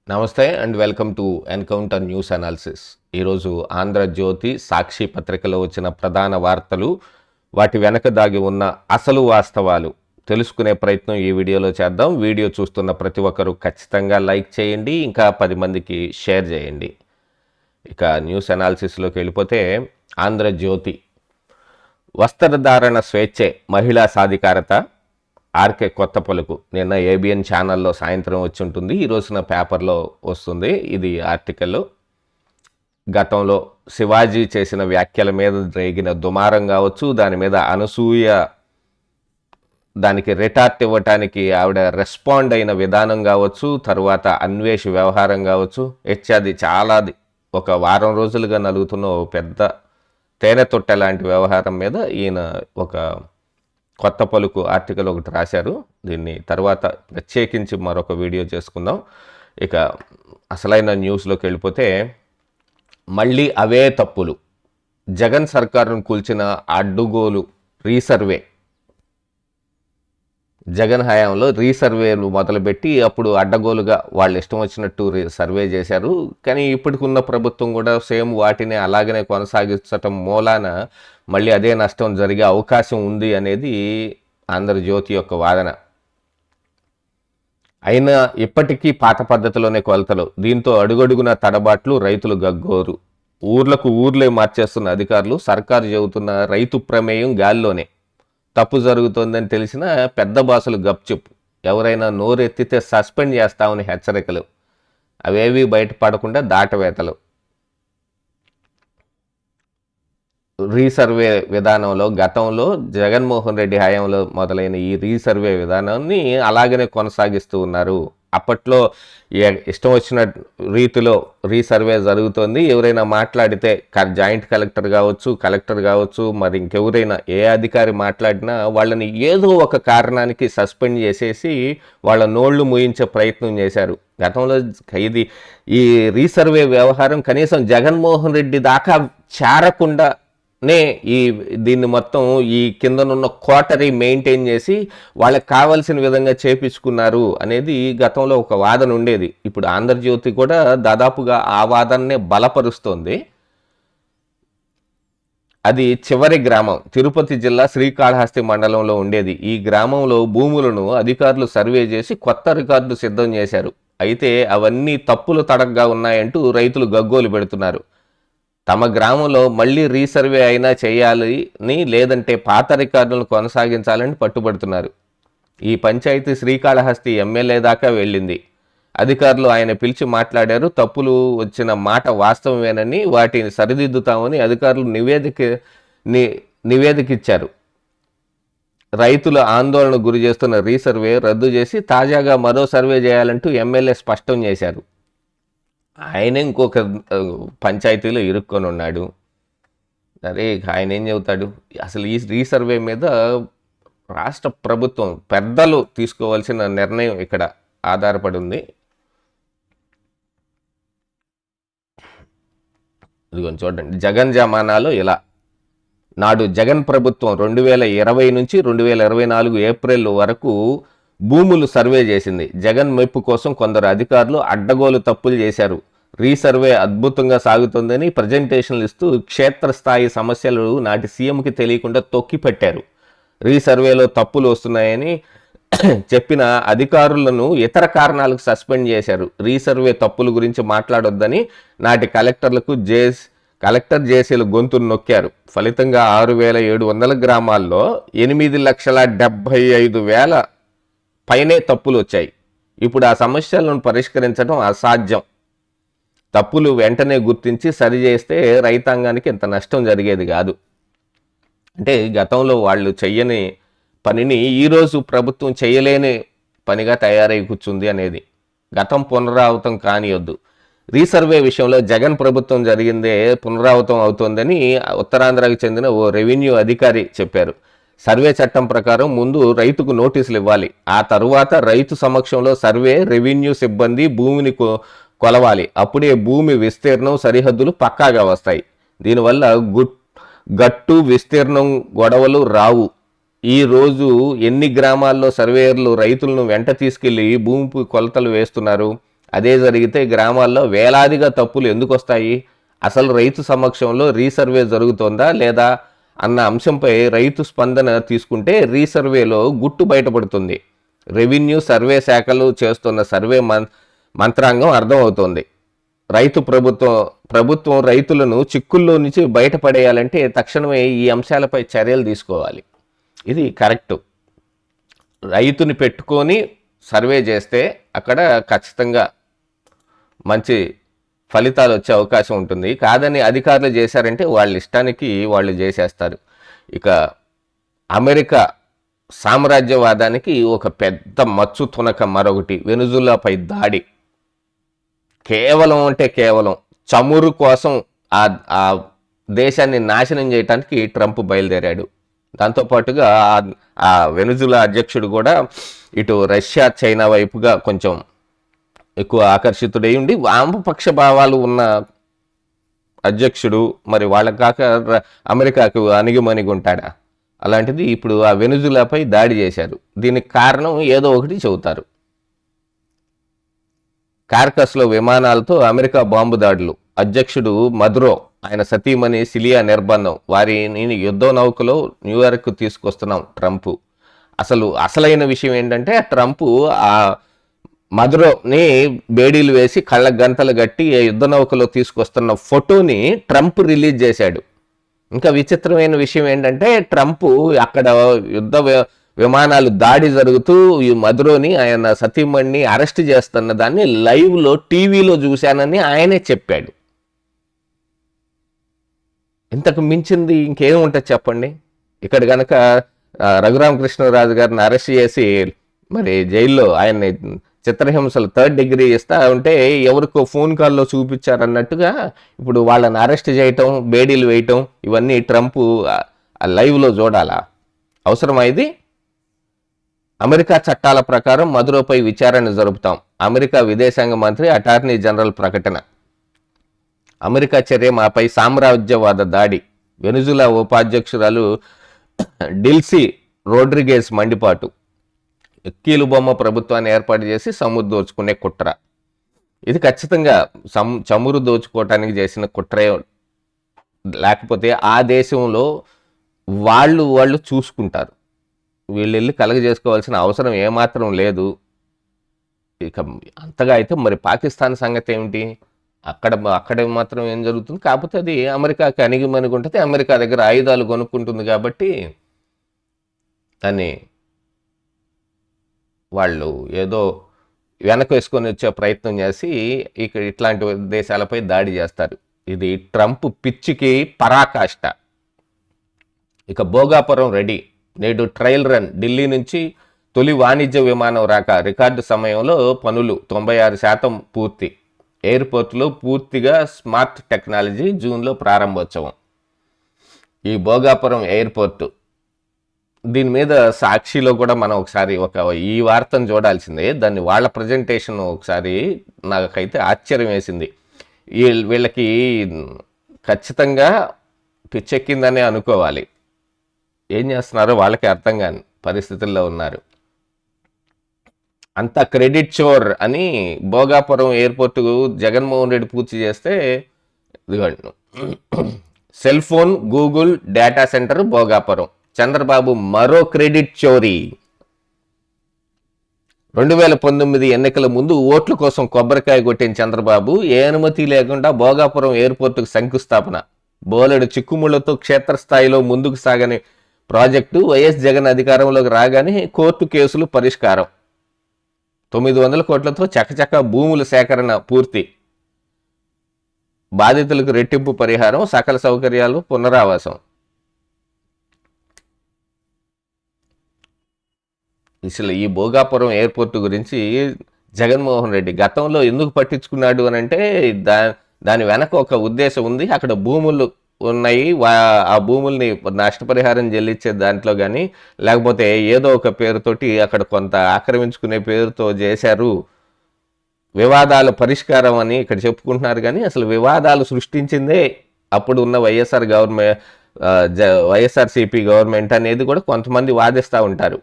నమస్తే and welcome to encounter news analysis. ఈరోజు ఆంధ్రజ్యోతి, సాక్షి పత్రికలో వచ్చిన ప్రధాన వార్తలు, వాటి వెనక దాగి ఉన్న అసలు వాస్తవాలు తెలుసుకునే ప్రయత్నం ఈ వీడియోలో చేద్దాం. వీడియో చూస్తున్న ప్రతి ఒక్కరూ ఖచ్చితంగా లైక్ చేయండి, ఇంకా 10 మందికి షేర్ చేయండి. ఇక న్యూస్ అనాలిసిస్లోకి వెళ్ళిపోతే, ఆంధ్రజ్యోతి వస్త్రధారణ స్వేచ్ఛే మహిళా సాధికారత, ఆర్కే కొత్త పలుకు. నిన్న ఏబిఎన్ ఛానల్లో సాయంత్రం వచ్చి ఉంటుంది, ఈ రోజున పేపర్లో వస్తుంది ఇది ఆర్టికల్. గతంలో శివాజీ చేసిన వ్యాఖ్యల మీద రేగిన దుమారం కావచ్చు, దాని మీద అనసూయ దానికి రిటార్ట్ ఇవ్వటానికి ఆవిడ రెస్పాండ్ అయిన విధానం కావచ్చు, తర్వాత అన్వేష్ వ్యవహారం కావచ్చు, ఇత్యాది చాలాది ఒక వారం రోజులుగా నలుగుతున్న ఓ పెద్ద తేనె తొట్టె లాంటి వ్యవహారం మీద ఈయన ఒక కొత్త పలుకు ఆర్టికల్ ఒకటి రాశారు. దీన్ని తర్వాత ప్రత్యేకించి మరొక వీడియో చేసుకుందాం. ఇక అసలైన న్యూస్లోకి వెళ్ళిపోతే, మళ్ళీ అవే తప్పులు, జగన్ సర్కారును కూల్చిన అడ్డుగోలు రీసర్వే. జగన్ హయాంలో రీసర్వేలు మొదలుపెట్టి అప్పుడు అడ్డగోలుగా వాళ్ళు ఇష్టం వచ్చినట్టు సర్వే చేశారు. కానీ ఇప్పటికున్న ప్రభుత్వం కూడా సేమ్ వాటిని అలాగనే కొనసాగించటం మూలాన మళ్ళీ అదే నష్టం జరిగే అవకాశం ఉంది అనేది ఆంధ్రజ్యోతి యొక్క వాదన. అయినా ఇప్పటికీ పాత పద్ధతిలోనే కొలతలు, దీంతో అడుగడుగున తడబాట్లు, రైతులు గగ్గోరు. ఊర్లకు ఊర్లే మార్చేస్తున్న అధికారులు, సర్కారు చెబుతున్న రైతు ప్రమేయం గాల్లోనే. తప్పు జరుగుతోందని తెలిసిన పెద్ద బాసులు గప్చుప్, ఎవరైనా నోరెత్తితే సస్పెండ్ చేస్తామని హెచ్చరికలు, అవేవి బయటపడకుండా దాటవేతలు. రీసర్వే విధానంలో గతంలో జగన్మోహన్ రెడ్డి హయాంలో మొదలైన ఈ రీసర్వే విధానాన్ని అలాగనే కొనసాగిస్తూ ఉన్నారు. అప్పట్లో ఇష్టం వచ్చిన రీతిలో రీసర్వే జరుగుతోంది. ఎవరైనా మాట్లాడితే జాయింట్ కలెక్టర్ కావచ్చు, మరి ఇంకెవరైనా ఏ అధికారి మాట్లాడినా వాళ్ళని ఏదో ఒక కారణానికి సస్పెండ్ చేసేసి వాళ్ళ నోళ్లు మూయించే ప్రయత్నం చేశారు. గతంలో ఇది ఈ రీసర్వే వ్యవహారం కనీసం జగన్మోహన్ రెడ్డి దాకా చేరకుండా దీన్ని మొత్తం ఈ కిందనున్న కోటరీ మెయింటైన్ చేసి వాళ్ళకి కావాల్సిన విధంగా చేపించుకున్నారు అనేది గతంలో ఒక వాదన ఉండేది. ఇప్పుడు ఆంధ్రజ్యోతి కూడా దాదాపుగా ఆ వాదననే బలపరుస్తోంది. అది చివరి గ్రామం, తిరుపతి జిల్లా శ్రీకాళహస్తి మండలంలో ఉండేది. ఈ గ్రామంలో భూములను అధికారులు సర్వే చేసి కొత్త రికార్డులు సిద్ధం చేశారు. అయితే అవన్నీ తప్పులు తడగ్గా ఉన్నాయంటూ రైతులు గగ్గోలు పెడుతున్నారు. తమ గ్రామంలో మళ్ళీ రీసర్వే అయినా చేయాలని, లేదంటే పాత రికార్డులను కొనసాగించాలని పట్టుబడుతున్నారు. ఈ పంచాయతీ శ్రీకాళహస్తి ఎమ్మెల్యే దాకా వెళ్ళింది. అధికారులు ఆయన పిలిచి మాట్లాడారు. తప్పులు వచ్చిన మాట వాస్తవమేనని, వాటిని సరిదిద్దుతామని అధికారులు నివేదిక ఇచ్చారు. రైతుల ఆందోళన గురి చేస్తున్న రీసర్వే రద్దు చేసి తాజాగా మరో సర్వే చేయాలంటూ ఎమ్మెల్యే స్పష్టం చేశారు. ఆయన ఇంకొక పంచాయతీలో ఇరుక్కొని ఉన్నాడు. అరే ఆయన ఏం చెబుతాడు? అసలు ఈ రీసర్వే మీద రాష్ట్ర ప్రభుత్వం పెద్దలు తీసుకోవాల్సిన నిర్ణయం ఇక్కడ ఆధారపడి ఉంది. ఇదిగో చూడండి, జగన్ జమానాలో ఇలా. నాడు జగన్ ప్రభుత్వం 2020 నుంచి 2024 ఏప్రిల్ వరకు భూములు సర్వే చేసింది. జగన్ మెప్పు కోసం కొందరు అధికారులు అడ్డగోలు తప్పులు చేశారు. రీసర్వే అద్భుతంగా సాగుతుందని ప్రజెంటేషన్లు ఇస్తూ క్షేత్రస్థాయి సమస్యలు నాటి సీఎంకి తెలియకుండా తొక్కిపెట్టారు. రీసర్వేలో తప్పులు వస్తున్నాయని చెప్పిన అధికారులను ఇతర కారణాలకు సస్పెండ్ చేశారు. రీసర్వే తప్పుల గురించి మాట్లాడొద్దని నాటి కలెక్టర్ జేసీలు గొంతును నొక్కారు. ఫలితంగా 6,700 గ్రామాల్లో 8,75,000 పైనే తప్పులు వచ్చాయి. ఇప్పుడు ఆ సమస్యలను పరిష్కరించడం అసాధ్యం. తప్పులు వెంటనే గుర్తించి సరిచేస్తే రైతాంగానికి ఇంత నష్టం జరిగేది కాదు. అంటే గతంలో వాళ్ళు చెయ్యని పనిని ఈరోజు ప్రభుత్వం చేయలేని పనిగా తయారై కూర్చుంది అనేది. గతం పునరావృతం కానియొద్దు. రీసర్వే విషయంలో జగన్ ప్రభుత్వం జరిగిందే పునరావృతం అవుతోందని ఉత్తరాంధ్రకి చెందిన ఓ రెవెన్యూ అధికారి చెప్పారు. సర్వే చట్టం ప్రకారం ముందు రైతుకు నోటీసులు ఇవ్వాలి. ఆ తరువాత రైతు సమక్షంలో సర్వే, రెవెన్యూ సిబ్బంది భూమిని కొలవాలి. అప్పుడే భూమి విస్తీర్ణం, సరిహద్దులు పక్కాగా వస్తాయి. దీనివల్ల గట్టు విస్తీర్ణం గొడవలు రావు. ఈరోజు ఎన్ని గ్రామాల్లో సర్వేయర్లు రైతులను వెంట తీసుకెళ్లి భూమి కొలతలు వేస్తున్నారు? అదే జరిగితే గ్రామాల్లో వేలాదిగా తప్పులు ఎందుకు వస్తాయి? అసలు రైతు సమక్షంలో రీసర్వే జరుగుతోందా లేదా అన్న అంశంపై రైతు స్పందన తీసుకుంటే రీసర్వేలో గుట్టు బయటపడుతుంది. రెవెన్యూ సర్వే శాఖలు చేస్తున్న సర్వే మంత్రాంగం అర్థమవుతోంది. ప్రభుత్వం రైతులను చిక్కుల్లో నుంచి బయటపడేయాలంటే తక్షణమే ఈ అంశాలపై చర్యలు తీసుకోవాలి. ఇది కరెక్టు. రైతుని పెట్టుకొని సర్వే చేస్తే అక్కడ ఖచ్చితంగా మంచి ఫలితాలు వచ్చే అవకాశం ఉంటుంది. కాదని అధికారులు చేశారంటే వాళ్ళ ఇష్టానికి వాళ్ళు చేసేస్తారు. ఇక అమెరికా సామ్రాజ్యవాదానికి ఒక పెద్ద మచ్చు తునక మరొకటి వెనుజులాపై దాడి. కేవలం చమురు కోసం ఆ దేశాన్ని నాశనం చేయడానికి ట్రంప్ బయలుదేరాడు. దాంతోపాటుగా ఆ వెనుజులా అధ్యక్షుడు కూడా ఇటు రష్యా చైనా వైపుగా కొంచెం ఎక్కువ ఆకర్షితుడై ఉండి వామపక్ష భావాలు ఉన్న అధ్యక్షుడు, మరి వాళ్ళకి కాక అమెరికాకు అణిగిమణిగి ఉంటాడా? అలాంటిది ఇప్పుడు ఆ వెనుజులాపై దాడి చేశారు. దీనికి కారణం ఏదో ఒకటి చెబుతారు. కార్కస్లో విమానాలతో అమెరికా బాంబు దాడులు, అధ్యక్షుడు మదురో ఆయన సతీమణి సిలియా నిర్బంధం, వారిని యుద్ధ నౌకలో న్యూయార్క్ తీసుకొస్తున్నాం ట్రంప్. అసలైన విషయం ఏంటంటే ట్రంప్ ఆ మదురోని బేడీలు వేసి కళ్ళ గంతలు కట్టి యుద్ధ నౌకలో తీసుకొస్తున్న ఫోటోని ట్రంప్ రిలీజ్ చేశాడు. ఇంకా విచిత్రమైన విషయం ఏంటంటే ట్రంప్ అక్కడ యుద్ధ విమానాలు దాడి జరుగుతూ ఈ మదురోని ఆయన సతీమణిని అరెస్ట్ చేస్తున్న దాన్ని లైవ్లో టీవీలో చూశానని ఆయనే చెప్పాడు. ఇంతకు మించింది ఇంకేం ఉంటుంది చెప్పండి? ఇక్కడ కనుక రఘురామకృష్ణరాజు గారిని అరెస్ట్ చేసి మరి జైల్లో ఆయన్ని చిత్రహింసలు 3rd డిగ్రీ ఇస్తా ఉంటే ఎవరికో ఫోన్ కాల్లో చూపించారన్నట్టుగా ఇప్పుడు వాళ్ళని అరెస్ట్ చేయటం, బేడీలు వేయటం, ఇవన్నీ ట్రంప్ లైవ్లో చూడాలా? అవసరమా ఇది? అమెరికా చట్టాల ప్రకారం మదురోపై విచారణ జరుపుతాం. అమెరికా విదేశాంగ మంత్రి అటార్నీ జనరల్ ప్రకటన. అమెరికా చర్య మాపై సామ్రాజ్యవాద దాడి. వెనుజులా ఉపాధ్యక్షురాలు డిల్సీ రోడ్రిగేజ్ మండిపాటు. కీలుబొమ్మ ప్రభుత్వాన్ని ఏర్పాటు చేసి చమురు దోచుకునే కుట్ర. ఇది ఖచ్చితంగా చమురు దోచుకోవటానికి చేసిన కుట్రే, లేకపోతే ఆ దేశంలో వాళ్ళు చూసుకుంటారు. వీళ్ళు వెళ్ళి కలగజేసుకోవాల్సిన అవసరం ఏమాత్రం లేదు. ఇక అంతగా అయితే మరి పాకిస్తాన్ సంగతి ఏమిటి? అక్కడ మాత్రం ఏం జరుగుతుంది? కాకపోతే అది అమెరికాకి అణిగిమణిగి ఉంటుంది. అమెరికా దగ్గర ఆయుధాలు కొనుక్కుంటుంది కాబట్టి దాన్ని వాళ్ళు ఏదో వెనక వేసుకొని వచ్చే ప్రయత్నం చేసి ఇట్లాంటి దేశాలపై దాడి చేస్తారు. ఇది ట్రంప్ పిచ్చికి పరాకాష్ట. ఇక భోగాపురం రెడీ. నేడు ట్రయల్ రన్. ఢిల్లీ నుంచి తొలి వాణిజ్య విమానం రాక రికార్డు సమయంలో పనులు 96% పూర్తి. ఎయిర్పోర్ట్లో పూర్తిగా స్మార్ట్ టెక్నాలజీ. జూన్లో ప్రారంభోత్సవం. ఈ భోగాపురం ఎయిర్పోర్టు దీని మీద సాక్షిలో కూడా మనం ఒకసారి ఈ వార్తను చూడాల్సిందే. దాన్ని వాళ్ళ ప్రజెంటేషన్ ఒకసారి నాకైతే ఆశ్చర్యం వేసింది. వీళ్ళకి ఖచ్చితంగా పిచ్చెక్కిందనే అనుకోవాలి. ఏం చేస్తున్నారో వాళ్ళకి అర్థం కాని పరిస్థితుల్లో ఉన్నారు. అంత క్రెడిట్ చోర్ అని భోగాపురం ఎయిర్పోర్టు జగన్మోహన్ రెడ్డి పూర్తి చేస్తే cell phone Google data centre Bhogapuram. Chandrababu మరో క్రెడిట్ చోరీ. 2019 ఎన్నికల ముందు ఓట్ల కోసం కొబ్బరికాయ కొట్టిన చంద్రబాబు ఏ అనుమతి లేకుండా భోగాపురం ఎయిర్పోర్టుకు శంకుస్థాపన. బోలెడు చిక్కుముళ్లతో క్షేత్రస్థాయిలో ముందుకు సాగని ప్రాజెక్టు. వైఎస్ జగన్ అధికారంలోకి రాగానే కోర్టు కేసులు పరిష్కారం. 900 కోట్లతో చకచక భూముల సేకరణ పూర్తి. బాధితులకు రెట్టింపు పరిహారం, సకల సౌకర్యాలు, పునరావాసం. అసలు ఈ భోగాపురం ఎయిర్పోర్టు గురించి జగన్మోహన్ రెడ్డి గతంలో ఎందుకు పట్టించుకున్నాడు అని అంటే దాని వెనక ఒక ఉద్దేశం ఉంది. అక్కడ భూములు ఉన్నాయి, ఆ భూముల్ని నష్టపరిహారం చెల్లించే దాంట్లో కానీ, లేకపోతే ఏదో ఒక పేరుతోటి అక్కడ కొంత ఆక్రమించుకునే పేరుతో చేశారు. వివాదాల పరిష్కారం అని ఇక్కడ చెప్పుకుంటున్నారు కానీ అసలు వివాదాలు సృష్టించిందే అప్పుడు ఉన్న వైఎస్ఆర్సీపీ గవర్నమెంట్ అనేది కూడా కొంతమంది వాదిస్తూ ఉంటారు.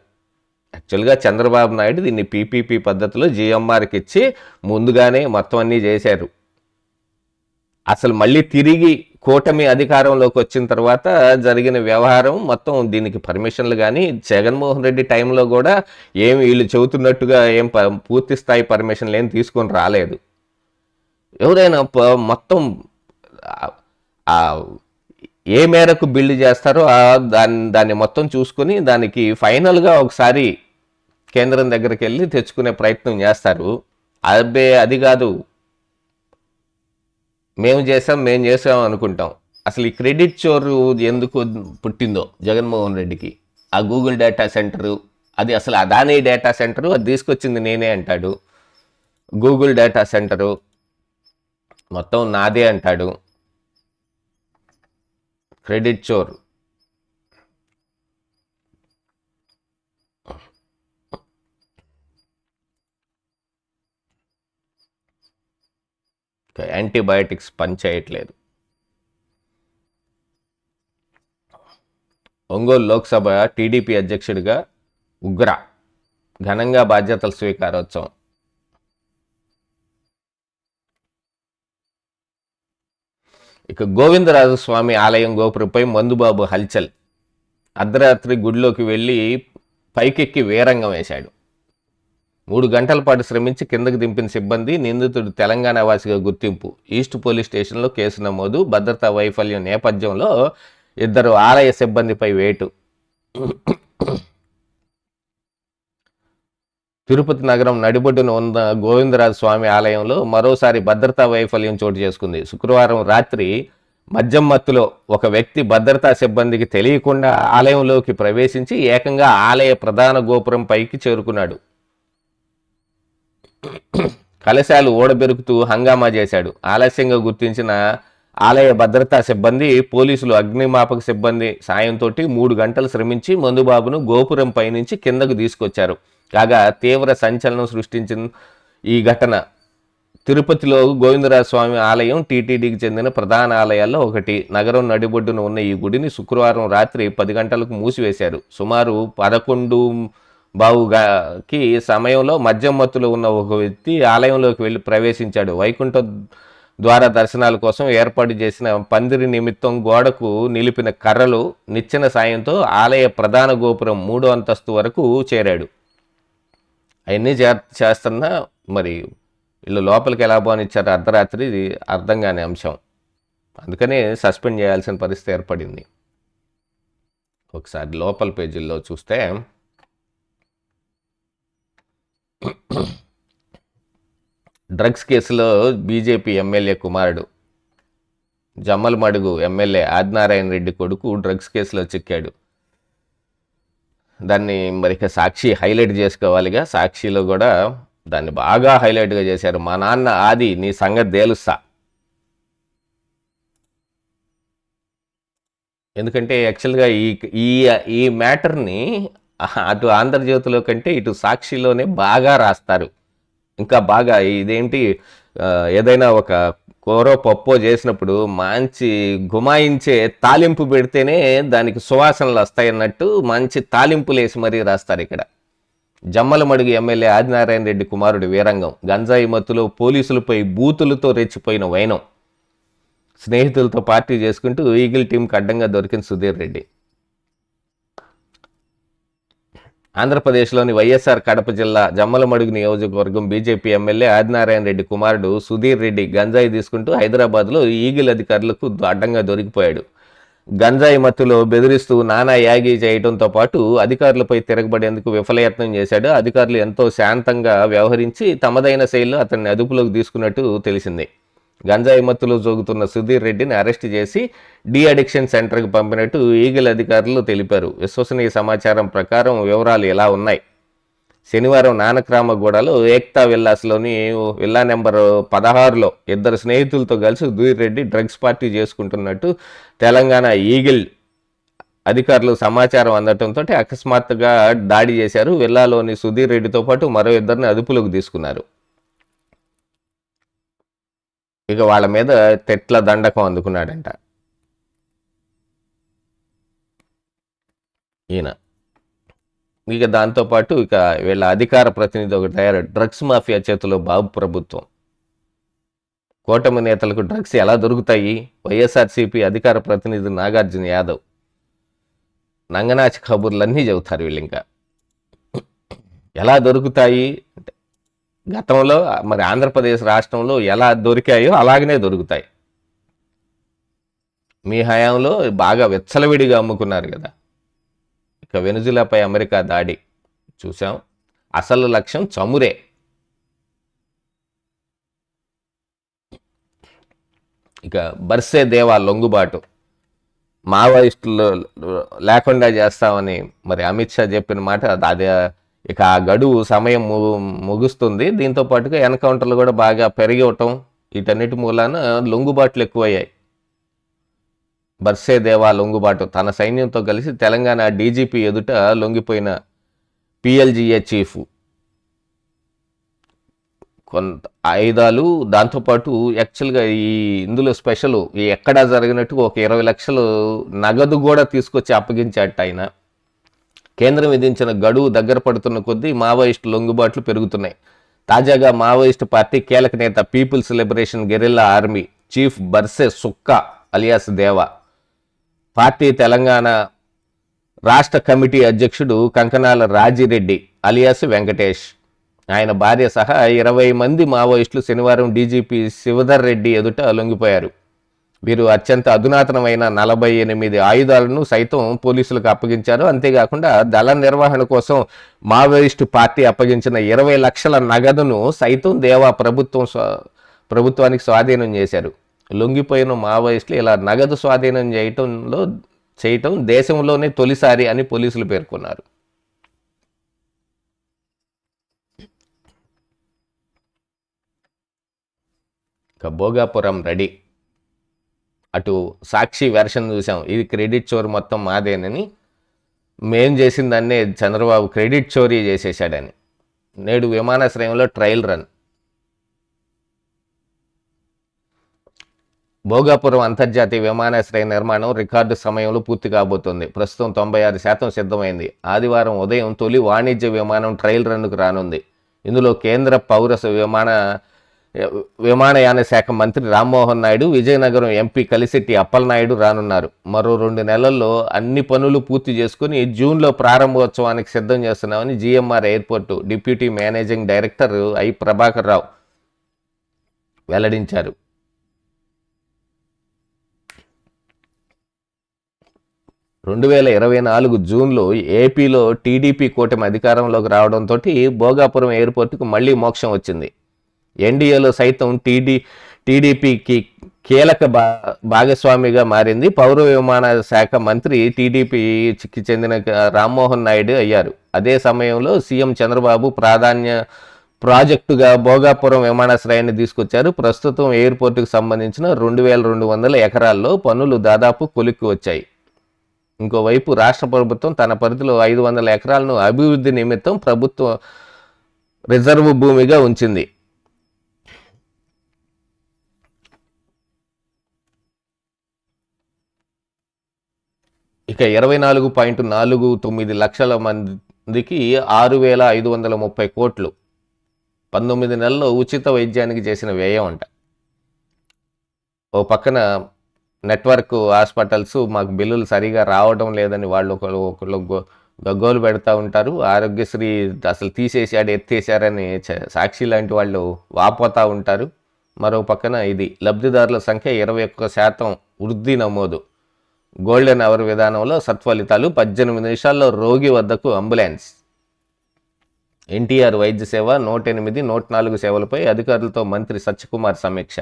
యాక్చువల్గా చంద్రబాబు నాయుడు దీన్ని పీపీపీ పద్ధతిలో జిఎంఆర్కి ఇచ్చి ముందుగానే మొత్తం అన్నీ చేశారు. అసలు మళ్ళీ తిరిగి కూటమి అధికారంలోకి వచ్చిన తర్వాత జరిగిన వ్యవహారం మొత్తం దీనికి పర్మిషన్లు కానీ జగన్మోహన్ రెడ్డి టైంలో కూడా ఏమి వీళ్ళు చెబుతున్నట్టుగా ఏం పూర్తి స్థాయి పర్మిషన్లు ఏం తీసుకొని రాలేదు. ఎవరైనా మొత్తం ఏ మేరకు బిల్డ్ చేస్తారో దాన్ని మొత్తం చూసుకొని దానికి ఫైనల్గా ఒకసారి కేంద్రం దగ్గరికి వెళ్ళి తెచ్చుకునే ప్రయత్నం చేస్తారు. అది కాదు మేము చేసాం అనుకుంటాం. అసలు ఈ క్రెడిట్ చోరు ఎందుకు పుట్టిందో జగన్మోహన్ రెడ్డికి, ఆ గూగుల్ డేటా సెంటరు అది అసలు అదానీ డేటా సెంటరు అది తీసుకొచ్చింది నేనే అంటాడు. గూగుల్ డేటా సెంటరు మొత్తం నాదే అంటాడు. క్రెడిట్ చోర్ యాంటీబయాటిక్స్ పనిచేయట్లేదు. ఒంగోలు లోక్సభ టీడీపీ అధ్యక్షుడిగా ఉగ్ర ఘనంగా బాధ్యతల స్వీకారోత్సవం. ఇక గోవిందరాజస్వామి ఆలయం గోపురంపై మందుబాబు హల్చల్. అర్ధరాత్రి గుడిలోకి వెళ్ళి పైకెక్కి వీరంగం వేశాడు. 3 గంటల పాటు శ్రమించి కిందకు దింపిన సిబ్బంది. నిందితుడు తెలంగాణ వాసిగా గుర్తింపు. ఈస్ట్ పోలీస్ స్టేషన్లో కేసు నమోదు. భద్రతా వైఫల్యం నేపథ్యంలో 2 ఆలయ సిబ్బందిపై వేటు. తిరుపతి నగరం నడిబొడ్డున ఉన్న గోవిందరాజ స్వామి ఆలయంలో మరోసారి భద్రతా వైఫల్యం చోటు చేసుకుంది. శుక్రవారం రాత్రి మద్యం మత్తులో ఒక వ్యక్తి భద్రతా సిబ్బందికి తెలియకుండా ఆలయంలోకి ప్రవేశించి ఏకంగా ఆలయ ప్రధాన గోపురం పైకి చేరుకున్నాడు. కలశాలు ఓడబెరుకుతూ హంగామా చేశాడు. ఆలస్యంగా గుర్తించిన ఆలయ భద్రతా సిబ్బంది, పోలీసులు, అగ్నిమాపక సిబ్బంది సాయంతో 3 గంటలు శ్రమించి మందుబాబును గోపురం పైనుంచి కిందకు తీసుకొచ్చారు. కాగా తీవ్ర సంచలనం సృష్టించిన ఈ ఘటన తిరుపతిలో గోవిందరాజస్వామి ఆలయం టీటీడీకి చెందిన ప్రధాన ఆలయాల్లో ఒకటి. నగరం నడిబొడ్డున ఉన్న ఈ గుడిని శుక్రవారం రాత్రి 10 గంటలకు మూసివేశారు. సుమారు 11:15కి సమయంలో మద్యం మత్తులో ఉన్న ఒక వ్యక్తి ఆలయంలోకి వెళ్ళి ప్రవేశించాడు. వైకుంఠ ద్వార దర్శనాల కోసం ఏర్పాటు చేసిన పందిరి నిమిత్తం గోడకు నిలిపిన కర్రలు నిచ్చెన సాయంతో ఆలయ ప్రధాన గోపురం 3వ అంతస్తు వరకు చేరాడు. అవన్నీ చేస్తున్నా మరి వీళ్ళు లోపలికి ఎలా పోనిచ్చారు అర్ధరాత్రి, ఇది అర్థం కాని అంశం. అందుకనే సస్పెండ్ చేయాల్సిన పరిస్థితి ఏర్పడింది. ఒకసారి లోపల పేజీల్లో చూస్తే డ్రగ్స్ కేసులో బీజేపీ ఎమ్మెల్యే కుమారుడు జమ్మలమడుగు ఎమ్మెల్యే ఆదినారాయణ రెడ్డి కొడుకు డ్రగ్స్ కేసులో చిక్కాడు. దాన్ని మరి సాక్షి హైలైట్ చేసుకోవాలిగా. సాక్షిలో కూడా దాన్ని బాగా హైలైట్గా చేశారు. మా నాన్న ఆది నీ సంగతి తేలుస్తా. ఎందుకంటే యాక్చువల్గా ఈ మ్యాటర్ని అటు ఆంధ్రజ్యోతిలో కంటే ఇటు సాక్షిలోనే బాగా రాస్తారు. ఇంకా బాగా ఇదేంటి, ఏదైనా ఒక కూరో పప్పో చేసినప్పుడు మంచి గుమాయించే తాలింపు పెడితేనే దానికి సువాసనలు వస్తాయన్నట్టు మంచి తాలింపులు వేసి మరీ రాస్తారు ఇక్కడ. జమ్మలమడుగు ఎమ్మెల్యే ఆదినారాయణ రెడ్డి కుమారుడు వీరంగం. గంజాయి మత్తులో పోలీసులపై బూతులతో రెచ్చిపోయిన వైనం. స్నేహితులతో పార్టీ చేసుకుంటూ ఈగిల్ టీంకి అడ్డంగా దొరికిన సుధీర్ రెడ్డి. ఆంధ్రప్రదేశ్లోని వైఎస్ఆర్ కడప జిల్లా జమ్మలమడుగు నియోజకవర్గం బీజేపీ ఎమ్మెల్యే ఆదినారాయణ రెడ్డి కుమారుడు సుధీర్ రెడ్డి గంజాయి తీసుకుంటూ హైదరాబాద్లో ఈగిల్ అధికారులకు అడ్డంగా దొరికిపోయాడు. గంజాయి మత్తులో బెదిరిస్తూ నానా యాగి చేయడంతో పాటు అధికారులపై తిరగబడేందుకు విఫలయత్నం చేశాడు. అధికారులు ఎంతో శాంతంగా వ్యవహరించి తమదైన శైలిలో అతన్ని అదుపులోకి తీసుకున్నట్టు తెలిసింది. గంజాయి మత్తులో జోగుతున్న సుధీర్ రెడ్డిని అరెస్ట్ చేసి డి అడిక్షన్ సెంటర్కి పంపినట్టు ఈగిల్ అధికారులు తెలిపారు. విశ్వసనీయ సమాచారం ప్రకారం వివరాలు ఎలా ఉన్నాయి. శనివారం నానక్రామగూడలో ఏక్తా విల్లాస్లోని విల్లా నెంబర్ 16లో 2 స్నేహితులతో కలిసి సుధీర్ రెడ్డి డ్రగ్స్ పార్టీ చేసుకుంటున్నట్టు తెలంగాణ ఈగిల్ అధికారులు సమాచారం అందడంతో అకస్మాత్తుగా దాడి చేశారు. విల్లాలోని సుధీర్ రెడ్డితో పాటు మరో 2ని అదుపులోకి తీసుకున్నారు. ఇక వాళ్ళ మీద తెట్ల దండకం అందుకున్నాడంట ఈయన. ఇక దాంతోపాటు ఇక వీళ్ళ అధికార ప్రతినిధి ఒక తయారు, డ్రగ్స్ మాఫియా చేతిలో బాబు ప్రభుత్వం. కూటమి నేతలకు డ్రగ్స్ ఎలా దొరుకుతాయి? వైఎస్ఆర్సీపీ అధికార ప్రతినిధి నాగార్జున యాదవ్ నంగనాచి కబుర్లన్నీ చెబుతారు వీళ్ళు. ఇంకా ఎలా దొరుకుతాయి అంటే, గతంలో మరి ఆంధ్రప్రదేశ్ రాష్ట్రంలో ఎలా దొరికాయో అలాగనే దొరుకుతాయి. మీ హయాంలో బాగా విచ్చలవిడిగా అమ్ముకున్నారు కదా. ఇక వెనుజులాపై అమెరికా దాడి చూసాం. అసలు లక్ష్యం చమురే. ఇక బర్సే దేవా లొంగుబాటు, మావోయిస్టులు లేకుండా చేస్తామని మరి అమిత్ షా చెప్పిన మాట అది. ఇక ఆ గడువు సమయం ముగుస్తుంది. దీంతో పాటుగా ఎన్కౌంటర్లు కూడా బాగా పెరిగివటం, వీటన్నిటి మూలాన లొంగుబాట్లు ఎక్కువయ్యాయి. బర్సే దేవా లొంగుబాటు, తన సైన్యంతో కలిసి తెలంగాణ డీజీపీ ఎదుట లొంగిపోయిన పిఎల్జిఏ చీఫ్. కొంత ఆయుధాలు, దాంతోపాటు యాక్చువల్గా ఇందులో స్పెషల్ ఎక్కడా జరిగినట్టు ఒక 20 లక్షలు నగదు కూడా తీసుకొచ్చి అప్పగించాట ఆయన. కేంద్రం విధించిన గడువు దగ్గర పడుతున్న కొద్దీ మావోయిస్టు లొంగుబాట్లు పెరుగుతున్నాయి. తాజాగా మావోయిస్టు పార్టీ కీలక నేత people's liberation guerrilla army chief Barse Sukka alias దేవా, పార్టీ తెలంగాణ రాష్ట్ర కమిటీ అధ్యక్షుడు కంకనాల రాజిరెడ్డి అలియాస్ వెంకటేష్, ఆయన భార్య సహా 20 మంది మావోయిస్టులు శనివారం డీజీపీ శివధర్ రెడ్డి ఎదుట లొంగిపోయారు. వీరు అత్యంత అధునాతనమైన 48 ఆయుధాలను సైతం పోలీసులకు అప్పగించారు. అంతేకాకుండా దళ నిర్వహణ కోసం మావోయిస్టు పార్టీ అప్పగించిన 20 లక్షల నగదును సైతం దేవా ప్రభుత్వానికి స్వాధీనం చేశారు. లొంగిపోయిన మావోయిస్టులు ఇలా నగదు స్వాధీనం చేయటం దేశంలోనే తొలిసారి అని పోలీసులు పేర్కొన్నారు. ఇక భోగాపురం రెడీ. అటు సాక్షి వెర్షన్ చూసాం, ఇది క్రెడిట్ చోరీ మొత్తం మాదేనని, మేం చేసిందన్నే చంద్రబాబు క్రెడిట్ చోరీ చేసేసాడని. నేడు విమానాశ్రయంలో ట్రయల్ రన్. భోగాపురం అంతర్జాతీయ విమానాశ్రయ నిర్మాణం రికార్డు సమయంలో పూర్తి కాబోతోంది. ప్రస్తుతం 96% సిద్ధమైంది. ఆదివారం ఉదయం తొలి వాణిజ్య విమానం ట్రయల్ రన్కు రానుంది. ఇందులో కేంద్ర పౌర విమానయాన శాఖ మంత్రి రామ్మోహన్ నాయుడు, విజయనగరం ఎంపీ కలిశెట్టి అప్పలనాయుడు రానున్నారు. మరో 2 నెలల్లో అన్ని పనులు పూర్తి చేసుకుని జూన్లో ప్రారంభోత్సవానికి సిద్ధం చేస్తున్నామని GMR airport deputy managing director I Prabhakar Rao వెల్లడించారు. 2024 జూన్లో ఏపీలో టీడీపీ కూటమి అధికారంలోకి రావడంతో భోగాపురం ఎయిర్పోర్టుకు మళ్లీ మోక్షం వచ్చింది. ఎన్డీఏలో సైతం టీడీపీకి కీలక భాగస్వామిగా మారింది. పౌర విమాన శాఖ మంత్రి టీడీపీకి చెందిన రామ్మోహన్ నాయుడు అయ్యారు. అదే సమయంలో సీఎం చంద్రబాబు ప్రాజెక్టుగా భోగాపురం విమానాశ్రయాన్ని తీసుకొచ్చారు. ప్రస్తుతం ఎయిర్పోర్టుకు సంబంధించిన 2200 ఎకరాల్లో పనులు దాదాపు కొలిక్కి వచ్చాయి. ఇంకోవైపు రాష్ట్ర ప్రభుత్వం తన పరిధిలో 500 ఎకరాలను అభివృద్ధి నిమిత్తం ప్రభుత్వ రిజర్వ్ భూమిగా ఉంచింది. ఇక 24.49 లక్షల మందికి 6,530 కోట్లు 19 నెలల్లో ఉచిత వైద్యానికి చేసిన వ్యయం అంట. ఓ పక్కన నెట్వర్క్ హాస్పిటల్స్ మాకు బిల్లులు సరిగా రావడం లేదని వాళ్ళు ఒకళ్ళు గగ్గోలు పెడతా ఉంటారు. ఆరోగ్యశ్రీ అసలు తీసేసాడు, ఎత్తేసారని సాక్షి లాంటి వాళ్ళు వాపోతూ ఉంటారు. మరో పక్కన ఇది లబ్ధిదారుల సంఖ్య 21% వృద్ధి నమోదు. గోల్డెన్ అవర్ విధానంలో సత్ఫలితాలు. 18 నిమిషాల్లో రోగి వద్దకు అంబులెన్స్. ఎన్టీఆర్ వైద్య సేవ 108, 104 సేవలపై అధికారులతో మంత్రి సత్యకుమార్ సమీక్ష.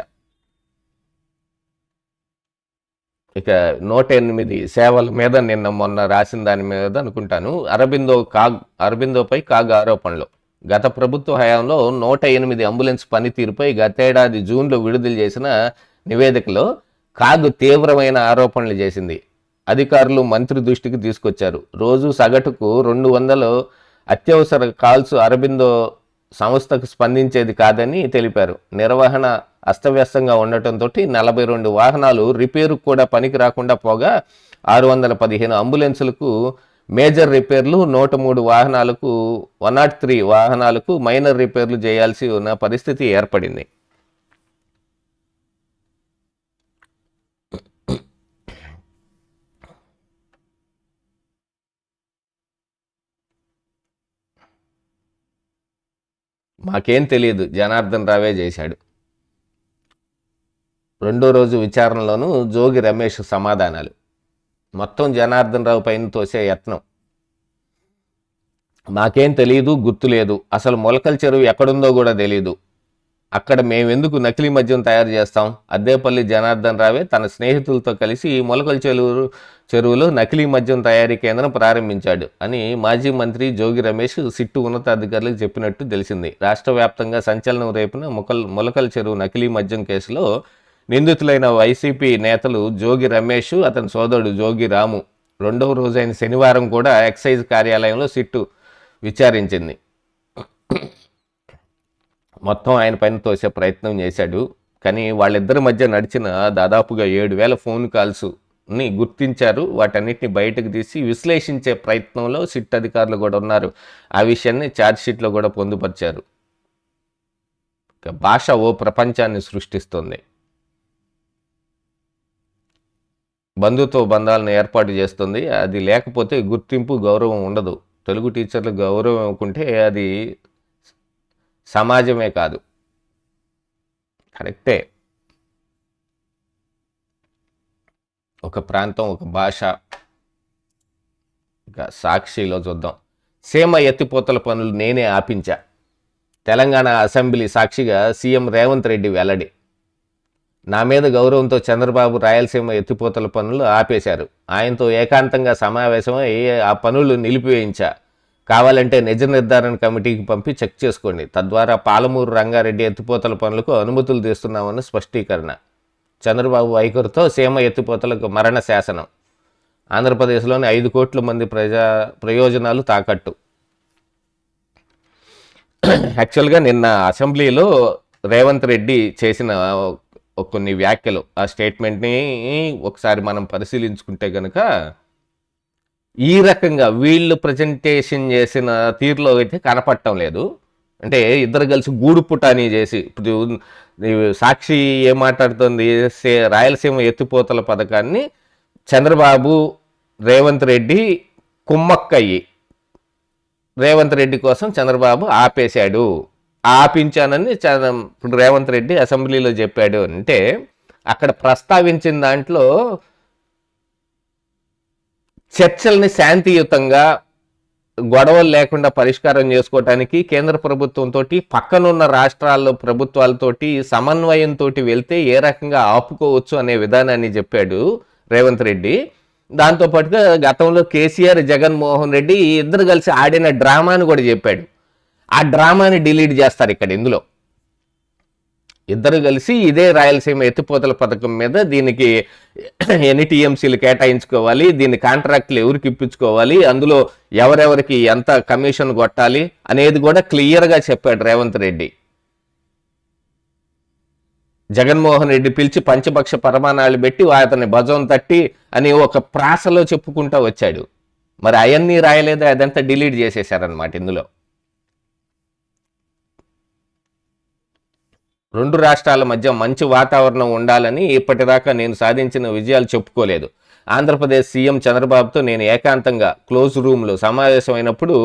ఇక 108 సేవల మీద నిన్న మొన్న రాసిన దాని మీద అనుకుంటాను. అరబిందోపై కాగ్ ఆరోపణలు. గత ప్రభుత్వ హయాంలో 108 అంబులెన్స్ పనితీరుపై గతేడాది జూన్లో విడుదల చేసిన నివేదికలో కాగ్ తీవ్రమైన ఆరోపణలు చేసింది. అధికారులు మంత్రి దృష్టికి తీసుకొచ్చారు. రోజు సగటుకు 200 అత్యవసర కాల్స్ అరబిందో సంస్థకు స్పందించేది కాదని తెలిపారు. నిర్వహణ అస్తవ్యస్తంగా ఉండటంతో 42 వాహనాలు రిపేరుకు కూడా పనికి రాకుండా పోగా 615 అంబులెన్సులకు మేజర్ రిపేర్లు 103 వాహనాలకు 103 వాహనాలకు మైనర్ రిపేర్లు చేయాల్సి ఉన్న పరిస్థితి ఏర్పడింది. మాకేం తెలియదు, జనార్దన్ రావే చేశాడు. రెండో రోజు విచారణలోనూ జోగి రమేష్ సమాధానాలు. మొత్తం జనార్దన్ రావు పైన తోసే యత్నం. మాకేం తెలియదు, గుర్తులేదు, అసలు మొలకల చెరువు ఎక్కడుందో కూడా తెలియదు, అక్కడ మేమెందుకు నకిలీ మద్యం తయారు చేస్తాం? అద్దేపల్లి జనార్దన్ రావే తన స్నేహితులతో కలిసి మొలకల చెరువులో నకిలీ మద్యం తయారీ కేంద్రం ప్రారంభించాడు అని మాజీ మంత్రి జోగి రమేష్ సిట్టు ఉన్నతాధికారులకు చెప్పినట్టు తెలిసింది. రాష్ట్ర వ్యాప్తంగా సంచలనం రేపిన మొలకల చెరువు నకిలీ మద్యం కేసులో నిందితులైన వైసీపీ నేతలు జోగి రమేష్, అతని సోదరుడు జోగి రాము రెండవ రోజైన శనివారం కూడా ఎక్సైజ్ కార్యాలయంలో సిట్టు విచారించింది. మొత్తం ఆయన పైన తోసే ప్రయత్నం చేశాడు. కానీ వాళ్ళిద్దరి మధ్య నడిచిన దాదాపుగా 7,000 ఫోన్ కాల్స్ని గుర్తించారు. వాటన్నిటిని బయటకు తీసి విశ్లేషించే ప్రయత్నంలో సిట్ అధికారులు కూడా ఉన్నారు. ఆ విషయాన్ని ఛార్జ్షీట్లో కూడా పొందుపరిచారు. భాష ఓ ప్రపంచాన్ని సృష్టిస్తుంది. బంధుత్వ బంధాలను ఏర్పాటు చేస్తుంది. అది లేకపోతే గుర్తింపు, గౌరవం ఉండదు. తెలుగు టీచర్లకు గౌరవం ఇవ్వకుంటే అది సమాజమే కాదు. కరెక్టే. ఒక ప్రాంతం, ఒక భాష. ఇక సాక్షిలో చూద్దాం. సీమ ఎత్తిపోతల పనులు నేనే ఆపించా. తెలంగాణ అసెంబ్లీ సాక్షిగా సీఎం రేవంత్ రెడ్డి వెల్లడి. నా మీద గౌరవంతో చంద్రబాబు రాయలసీమ ఎత్తిపోతల పనులు ఆపేశారు. ఆయనతో ఏకాంతంగా సమావేశమై ఆ పనులు నిలిపివేయించా. కావాలంటే నిజ నిర్ధారణ కమిటీకి పంపి చెక్ చేసుకోండి. తద్వారా పాలమూరు రంగారెడ్డి ఎత్తిపోతల పనులకు అనుమతులు తీస్తున్నామని స్పష్టీకరణ. చంద్రబాబు వైఖరితో సీమ ఎత్తిపోతలకు మరణ శాసనం. ఆంధ్రప్రదేశ్లోని 5 కోట్ల మంది ప్రయోజనాలు తాకట్టు. యాక్చువల్గా నిన్న అసెంబ్లీలో రేవంత్ రెడ్డి చేసిన కొన్ని వ్యాఖ్యలు, ఆ స్టేట్మెంట్ని ఒకసారి మనం పరిశీలించుకుంటే కనుక ఈ రకంగా వీళ్ళు ప్రజెంటేషన్ చేసిన తీరులో అయితే కనపడటం లేదు. అంటే ఇద్దరు కలిసి గూడు పుటాని చేసి, ఇప్పుడు సాక్షి ఏం మాట్లాడుతుంది, రాయలసీమ ఎత్తిపోతల పథకాన్ని చంద్రబాబు రేవంత్ రెడ్డి కుమ్మక్కయ్యి రేవంత్ రెడ్డి కోసం చంద్రబాబు ఆపేశాడు, ఆపించానని ఇప్పుడు రేవంత్ రెడ్డి అసెంబ్లీలో చెప్పాడు. అంటే అక్కడ ప్రస్తావించిన దాంట్లో చర్చల్ని శాంతియుతంగా గొడవలు లేకుండా పరిష్కారం చేసుకోవటానికి కేంద్ర ప్రభుత్వంతో, పక్కనున్న రాష్ట్రాల్లో ప్రభుత్వాలతోటి సమన్వయంతో వెళ్తే ఏ రకంగా ఆపుకోవచ్చు అనే విధానాన్ని చెప్పాడు రేవంత్ రెడ్డి. దాంతోపాటుగా గతంలో కేసీఆర్, జగన్మోహన్ రెడ్డి ఇద్దరు కలిసి ఆడిన డ్రామాని కూడా చెప్పాడు. ఆ డ్రామాని డిలీట్ చేస్తారు ఇక్కడ. ఇందులో ఇద్దరు కలిసి ఇదే రాయలసీమ ఎత్తిపోతల పథకం మీద దీనికి ఎన్ని టీఎంసీలు కేటాయించుకోవాలి, దీని కాంట్రాక్ట్లు ఎవరికి ఇప్పించుకోవాలి, అందులో ఎవరెవరికి ఎంత కమిషన్ కొట్టాలి అనేది కూడా క్లియర్గా చెప్పాడు రేవంత్ రెడ్డి. జగన్మోహన్ రెడ్డి పిలిచి పంచపక్ష పరమాణాలు పెట్టి అతన్ని భజం తట్టి అని ఒక ప్రాసలో చెప్పుకుంటూ వచ్చాడు. మరి అవన్నీ రాయలేదా? అదంతా డిలీట్ చేసేశారనమాట. ఇందులో 2 రాష్ట్రాల మధ్య మంచి వాతావరణం ఉండాలని ఇప్పటిదాకా నేను సాధించిన విజయాలు చెప్పుకోలేదు. ఆంధ్రప్రదేశ్ సీఎం చంద్రబాబుతో నేను ఏకాంతంగా క్లోజ్ రూమ్లో సమావేశమైనప్పుడు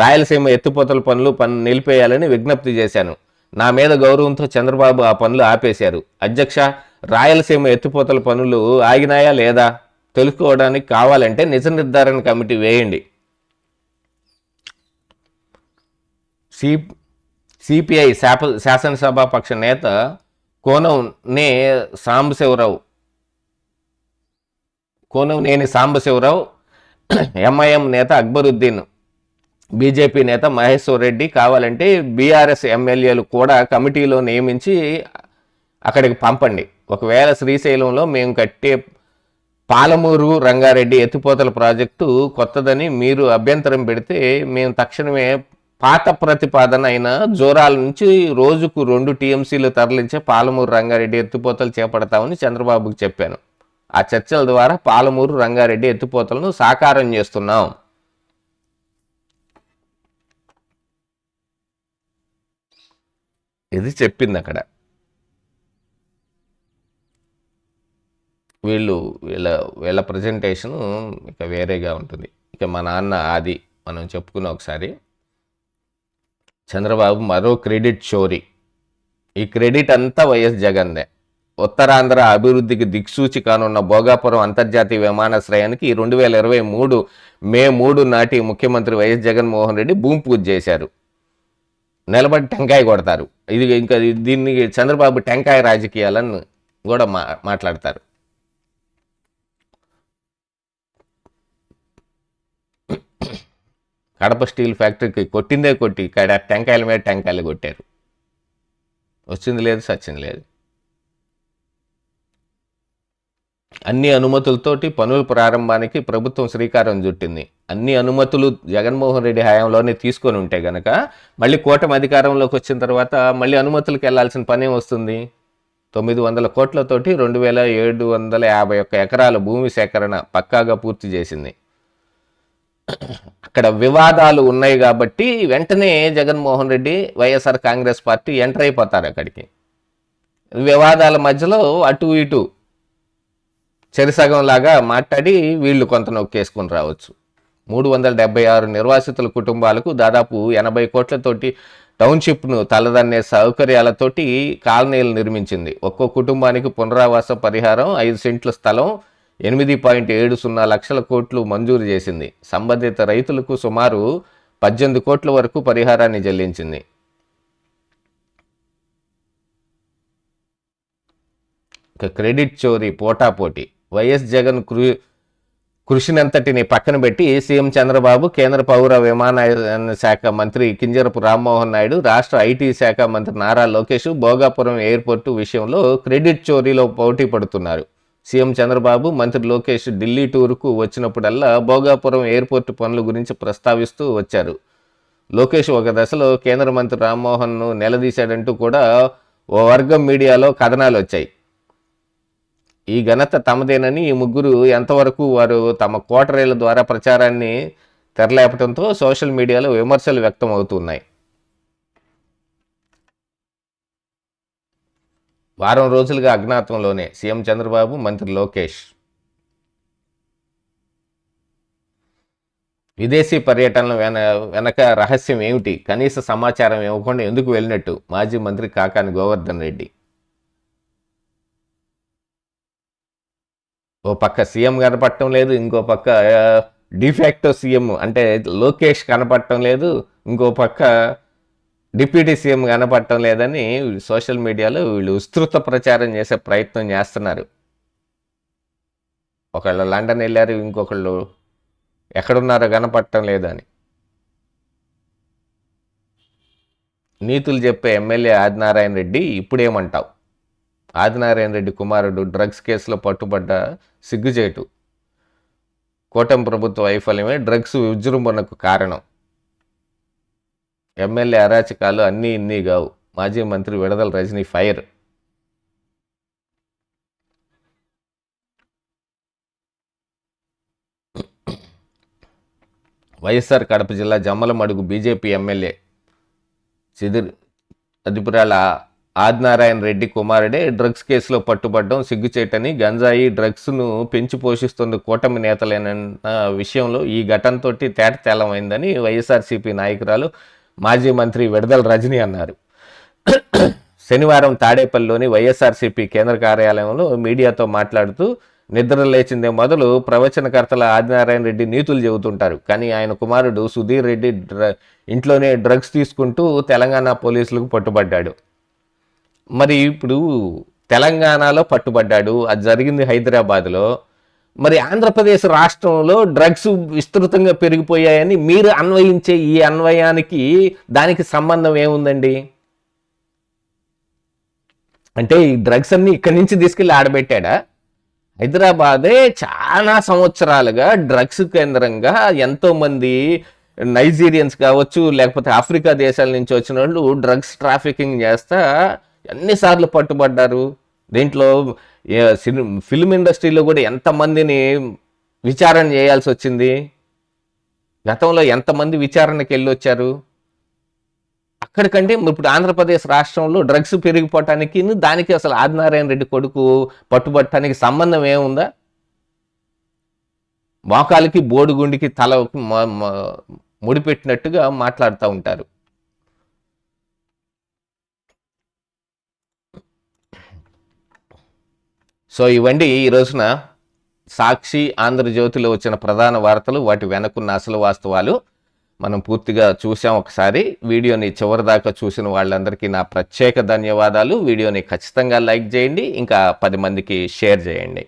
రాయలసీమ ఎత్తిపోతల పనులు నిలిపేయాలని విజ్ఞప్తి చేశాను. నా మీద గౌరవంతో చంద్రబాబు ఆ పనులు ఆపేశారు. అధ్యక్ష, రాయలసీమ ఎత్తిపోతల పనులు ఆగినాయా లేదా తెలుసుకోవడానికి కావాలంటే నిజ నిర్ధారణ కమిటీ వేయండి. సిపిఐ శాసనసభాపక్ష నేత కోనవనేని సాంబశివరావు, ఎంఐఎం నేత అక్బరుద్దీన్, బీజేపీ నేత మహేశ్వర్ రెడ్డి కావాలంటే బీఆర్ఎస్ ఎమ్మెల్యేలు కూడా కమిటీలో నియమించి అక్కడికి పంపండి. ఒకవేళ శ్రీశైలంలో మేము కట్టే పాలమూరు రంగారెడ్డి ఎత్తిపోతల ప్రాజెక్టు కొత్తదని మీరు అభ్యంతరం పెడితే మేము తక్షణమే పాత ప్రతిపాదన అయిన జోరాల నుంచి రోజుకు 2 టీఎంసీలు తరలించే పాలమూరు రంగారెడ్డి ఎత్తిపోతలు చేపడతామని చంద్రబాబుకు చెప్పాను. ఆ చర్చల ద్వారా పాలమూరు రంగారెడ్డి ఎత్తిపోతలను సాకారం చేస్తున్నాం ఇది చెప్పింది అక్కడ. వీళ్ళు వీళ్ళ వీళ్ళ ప్రజెంటేషను ఇక వేరేగా ఉంటుంది. ఇక మా నాన్న ఆది మనం చెప్పుకున్న ఒకసారి చంద్రబాబు మరో క్రెడిట్ చోరీ. ఈ క్రెడిట్ అంతా వైఎస్ జగన్దే. ఉత్తరాంధ్ర అభివృద్ధికి దిక్సూచి కానున్న భోగాపురం అంతర్జాతీయ విమానాశ్రయానికి 2023 మే 3 నాటి ముఖ్యమంత్రి వైఎస్ జగన్మోహన్ రెడ్డి భూమి పూజ చేశారు. నిలబడి టెంకాయ కొడతారు. ఇది ఇంకా దీన్ని చంద్రబాబు టెంకాయ రాజకీయాలని కూడా మాట్లాడతారు. కడప స్టీల్ ఫ్యాక్టరీకి కొట్టిందే కొట్టి టెంకాయల మీద టెంకాయలు కొట్టారు. వచ్చింది లేదు, సచ్చింది లేదు. అన్ని అనుమతులతోటి పనుల ప్రారంభానికి ప్రభుత్వం శ్రీకారం చుట్టింది. అన్ని అనుమతులు జగన్మోహన్ రెడ్డి హయాంలోనే తీసుకొని ఉంటే గనక మళ్ళీ కూటమి అధికారంలోకి వచ్చిన తర్వాత మళ్ళీ అనుమతులకు వెళ్లాల్సిన పనే వస్తుంది. 900 కోట్లతోటి 2751 ఎకరాల భూమి సేకరణ పక్కాగా పూర్తి చేసింది. అక్కడ వివాదాలు ఉన్నాయి కాబట్టి వెంటనే జగన్మోహన్ రెడ్డి వైఎస్ఆర్ కాంగ్రెస్ పార్టీ ఎంటర్ అయిపోతారు అక్కడికి. వివాదాల మధ్యలో అటు ఇటు చెరిసగం లాగా మాట్లాడి వీళ్ళు కొంత నొక్కేసుకుని రావచ్చు. 376 నిర్వాసితుల కుటుంబాలకు దాదాపు 80 కోట్లతోటి టౌన్షిప్ను తలదన్నే సౌకర్యాలతోటి కాలనీలు నిర్మించింది. ఒక్కో కుటుంబానికి పునరావాస పరిహారం 5 సెంట్ల స్థలం 8.70 లక్షల కోట్లు మంజూరు చేసింది. సంబంధిత రైతులకు సుమారు 18 కోట్ల వరకు పరిహారాన్ని చెల్లించింది. ఇక క్రెడిట్ చోరీ పోటాపోటీ. వైఎస్ జగన్ కృషినంతటిని పక్కన పెట్టి సీఎం చంద్రబాబు, కేంద్ర పౌర విమానయాన శాఖ మంత్రి కింజరపు రామ్మోహన్ నాయుడు, రాష్ట్ర ఐటీ శాఖ మంత్రి నారా లోకేష్ భోగాపురం ఎయిర్పోర్టు విషయంలో క్రెడిట్ చోరీలో పోటీ పడుతున్నారు. సీఎం చంద్రబాబు, మంత్రి లోకేష్ ఢిల్లీ టూర్కు వచ్చినప్పుడల్లా భోగాపురం ఎయిర్పోర్టు పనుల గురించి ప్రస్తావిస్తూ వచ్చారు. లోకేష్ ఒక దశలో కేంద్ర మంత్రి రామ్మోహన్ను నిలదీశాడంటూ కూడా ఓ వర్గం మీడియాలో కథనాలు వచ్చాయి. ఈ ఘనత తమదేనని ఈ ముగ్గురు ఎంతవరకు వారు తమ కోటరీల ద్వారా ప్రచారాన్ని తెరలేపడంతో సోషల్ మీడియాలో విమర్శలు వ్యక్తం అవుతున్నాయి. వారం రోజులుగా అజ్ఞాతంలోనే సీఎం చంద్రబాబు, మంత్రి లోకేష్. విదేశీ పర్యటనల వెనక రహస్యం ఏమిటి? కనీస సమాచారం ఇవ్వకుండా ఎందుకు వెళ్ళినట్టు మాజీ మంత్రి కాకాని గోవర్ధన్ రెడ్డి. ఓ పక్క సీఎం కనపడటం లేదు, ఇంకో పక్క డిఫాక్టో సీఎం అంటే లోకేష్ కనపడటం లేదు, ఇంకో పక్క డిప్యూటీ సీఎం కనపడటం లేదని సోషల్ మీడియాలో వీళ్ళు విస్తృత ప్రచారం చేసే ప్రయత్నం చేస్తున్నారు. ఒకళ్ళు లండన్ వెళ్ళారు, ఇంకొకళ్ళు ఎక్కడున్నారో కనపడటం లేదని. నీతులు చెప్పే ఎమ్మెల్యే ఆదినారాయణ రెడ్డి ఇప్పుడేమంటావు? ఆదినారాయణ రెడ్డి కుమారుడు డ్రగ్స్ కేసులో పట్టుబడ్డ సిగ్గుచేటు. కూటమి ప్రభుత్వ వైఫల్యమే డ్రగ్స్ విజృంభణకు కారణం. ఎమ్మెల్యే అరాచకాలు అన్నీ ఇన్ని కావు. మాజీ మంత్రి విడదల రజనీ ఫైర్. వైఎస్ఆర్ కడప జిల్లా జమ్మలమడుగు బీజేపీ ఎమ్మెల్యే అదిపురాల ఆదినారాయణ రెడ్డి కుమారుడే డ్రగ్స్ కేసులో పట్టుబడ్డం సిగ్గుచేటని, గంజాయి డ్రగ్స్ను పెంచి పోషిస్తున్న కూటమి నేతలేనన్న విషయంలో ఈ ఘటనతో తేటతెల్లమైందని వైఎస్ఆర్సీపీ నాయకురాలు మాజీ మంత్రి విడదల రజనీ అన్నారు. శనివారం తాడేపల్లిలోని వైఎస్ఆర్సీపీ కేంద్ర కార్యాలయంలో మీడియాతో మాట్లాడుతూ, నిద్ర లేచిందే మొదలు ప్రవచనకర్తల ఆదినారాయణ రెడ్డి నీతులు చెబుతుంటారు, కానీ ఆయన కుమారుడు సుధీర్ రెడ్డి ఇంట్లోనే డ్రగ్స్ తీసుకుంటూ తెలంగాణ పోలీసులకు పట్టుబడ్డాడు. మరి ఇప్పుడు తెలంగాణలో పట్టుబడ్డాడు, అది జరిగింది హైదరాబాద్లో. మరి ఆంధ్రప్రదేశ్ రాష్ట్రంలో డ్రగ్స్ విస్తృతంగా పెరిగిపోయాయని మీరు అన్వయించే ఈ అన్వయానికి దానికి సంబంధం ఏముందండి? అంటే ఈ డ్రగ్స్ అన్ని ఇక్కడి నుంచి తీసుకెళ్ళి ఆడబెట్టాడా? హైదరాబాదే చాలా సంవత్సరాలుగా డ్రగ్స్ కేంద్రంగా ఎంతోమంది నైజీరియన్స్ కావచ్చు, లేకపోతే ఆఫ్రికా దేశాల నుంచి వచ్చిన వాళ్ళు డ్రగ్స్ ట్రాఫికింగ్ చేస్తా ఎన్నిసార్లు పట్టుబడ్డారు. దీంట్లో ఫిల్మ్ ఇండస్ట్రీలో కూడా ఎంతమందిని విచారణ చేయాల్సి వచ్చింది. గతంలో ఎంతమంది విచారణకి వెళ్ళి వచ్చారు. ఎక్కడికంటే ఇప్పుడు ఆంధ్రప్రదేశ్ రాష్ట్రంలో డ్రగ్స్ పెరిగిపోవటానికి దానికి అసలు ఆదినారాయణ రెడ్డి కొడుకు పట్టుబట్టడానికి సంబంధం ఏముందా? మోకాలికి బోడిగుండికి తల ముడిపెట్టినట్టుగా మాట్లాడుతూ ఉంటారు. సో ఇవండి ఈ రోజున సాక్షి, ఆంధ్రజ్యోతిలో వచ్చిన ప్రధాన వార్తలు, వాటి వెనకున్న అసలు వాస్తవాలు మనం పూర్తిగా చూసాం. ఒకసారి వీడియోని చివరిదాకా చూసిన వాళ్ళందరికీ నా ప్రత్యేక ధన్యవాదాలు. వీడియోని ఖచ్చితంగా లైక్ చేయండి, ఇంకా 10 మందికి షేర్ చేయండి.